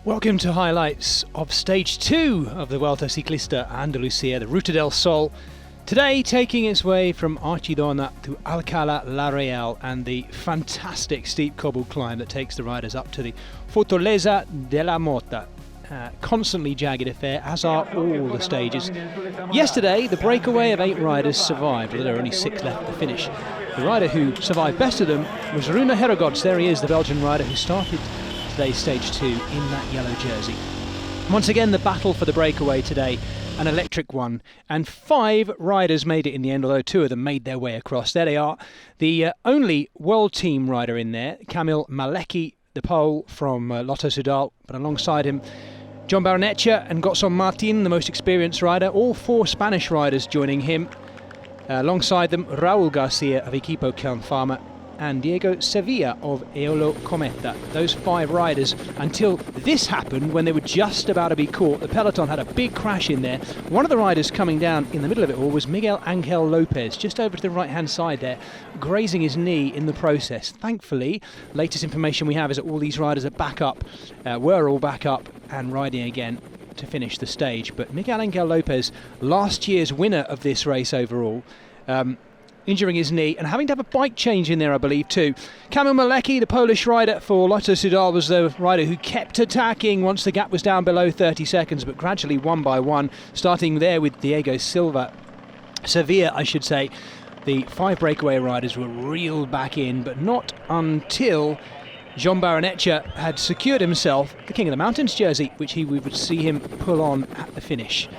Welcome to highlights of stage 2 of the Vuelta Ciclista Andalucía, the Ruta del Sol. Today taking its way from Archidona to Alcala la Real and the fantastic steep cobbled climb that takes the riders up to the Fortaleza de la Mota. Constantly jagged affair, as are all the stages. Yesterday, the breakaway of 8 riders survived, although there are only 6 left to finish. The rider who survived best of them was Rune Herregods. There he is, the Belgian rider who started today's stage 2 in that yellow jersey. Once again, the battle for the breakaway today, an electric one, and 5 riders made it in the end, although 2 of them made their way across. There they are, the only world team rider in there, Kamil Malecki, the Pole from Lotto Soudal, but alongside him John Barrenetxea and Gotson Martin, the most experienced rider, all 4 Spanish riders joining him. Alongside them, Raúl Garcia of Equipo Kelm Pharma and Diego Sevilla of Eolo Cometa. Those 5 riders, until this happened when they were just about to be caught. The peloton had a big crash in there. One of the riders coming down in the middle of it all was Miguel Angel Lopez, just over to the right hand side there, grazing his knee in the process. Thankfully, latest information we have is that all these riders are back up, were all back up and riding again to finish the stage. But Miguel Angel Lopez, last year's winner of this race overall, injuring his knee and having to have a bike change in there, I believe, too. Kamil Malecki, the Polish rider for Lotto Soudal, was the rider who kept attacking once the gap was down below 30 seconds, but gradually one by one, starting there with Diego Sevilla, I should say. The 5 breakaway riders were reeled back in, but not until John Barrenetxea had secured himself the King of the Mountains jersey, which we would see him pull on at the finish.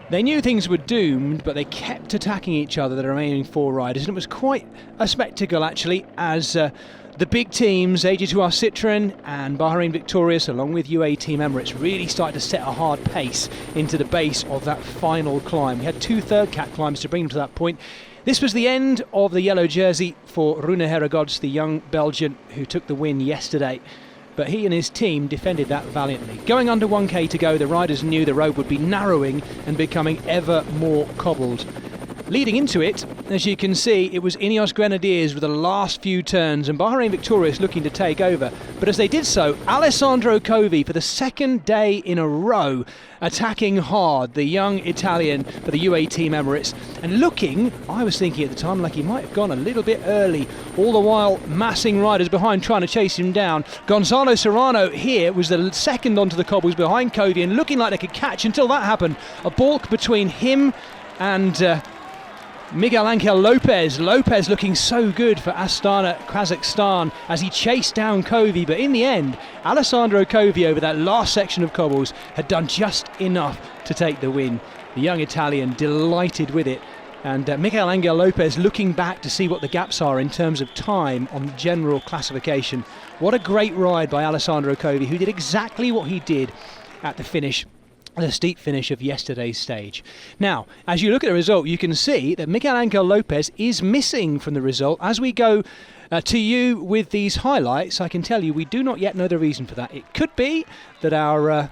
They knew things were doomed, but they kept attacking each other, the remaining 4 riders, and it was quite a spectacle actually, as the big teams, AG2R Citroën and Bahrain Victorious, along with UAE Team Emirates, really started to set a hard pace into the base of that final climb. We had 2 third cat climbs to bring them to that point. This was the end of the yellow jersey for Rune Herregods, the young Belgian who took the win yesterday. But he and his team defended that valiantly. Going under 1k to go, the riders knew the road would be narrowing and becoming ever more cobbled. Leading into it, as you can see, it was Ineos Grenadiers with the last few turns and Bahrain Victorious looking to take over. But as they did so, Alessandro Covi, for the 2nd day in a row, attacking hard, the young Italian for the UAE Team Emirates, and looking, I was thinking at the time, like he might have gone a little bit early, all the while massing riders behind trying to chase him down. Gonzalo Serrano here was the 2nd onto the cobbles behind Covi and looking like they could catch until that happened. A balk between him and Miguel Angel Lopez. Lopez looking so good for Astana, Kazakhstan, as he chased down Covi, but in the end, Alessandro Covi over that last section of cobbles had done just enough to take the win. The young Italian delighted with it, and Miguel Angel Lopez looking back to see what the gaps are in terms of time on the general classification. What a great ride by Alessandro Covi, who did exactly what he did at the finish, the steep finish of yesterday's stage. Now, as you look at the result, you can see that Miguel Angel Lopez is missing from the result. As we go to you with these highlights, I can tell you we do not yet know the reason for that. It could be that our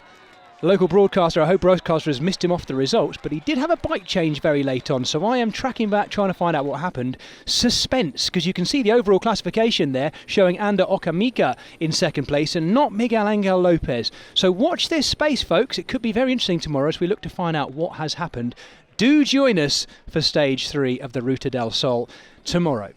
local broadcaster, our home broadcaster, has missed him off the results, but he did have a bike change very late on, so I am tracking back, trying to find out what happened. Suspense, because you can see the overall classification there showing Ander Okamika in 2nd place and not Miguel Angel Lopez. So watch this space, folks. It could be very interesting tomorrow as we look to find out what has happened. Do join us for stage 3 of the Ruta del Sol tomorrow.